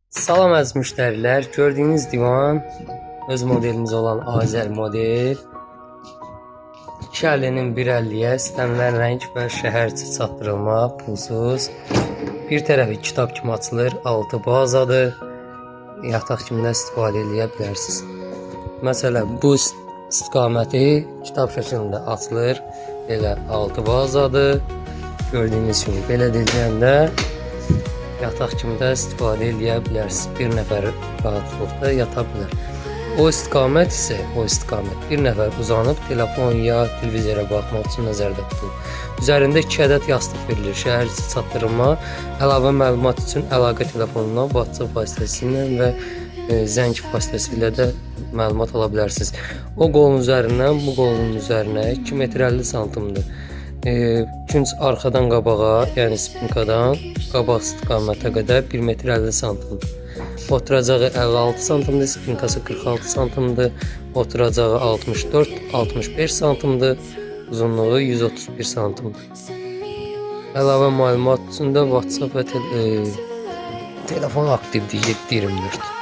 Salam əziz müştərilər, gördüyünüz divan öz modelimiz olan Azər model 2.50-nin 1.50-yə istənilən rəng və şəhərçi çatdırılma pulsuz. Bir tərəfi kitab kimi açılır, altı bazadır. Yataq kimi də istifadə edə bilərsiniz. Məsələn, bu istiqaməti kitab şəklində açılır, elə altı bazadır. Gördüyünüz kimi belə deyəndə yataq kimi də istifadə edə bilərsiniz. Bir nəfər rahatlıqda yata bilər. O istiqamət isə bir nəfər uzanıb telefon ya televizora baxmaq üçün nəzərdə tutulur. Üzərində 2 ədəd yastıq verilir. Şəhərçi çatdırılma, əlavə məlumat üçün əlaqə telefonundan, WhatsApp vasitəsilə və zəng vasitəsilə də məlumat ala bilərsiniz. O qolun üzərindən bu qolun üzərinə 2 metr 50 santimdir. Künc arxadan qabağa, yəni spinkadan qabaq istiqamətə qədər 1 metr 50 santimdir. Oturacağı 56 santimdir, spinkası 46 santimdir, oturacağı 64-65 santimdir, uzunluğu 131 santimdir. Əlavə məlumat üçün də WhatsApp və telefon aktivdir 7/24.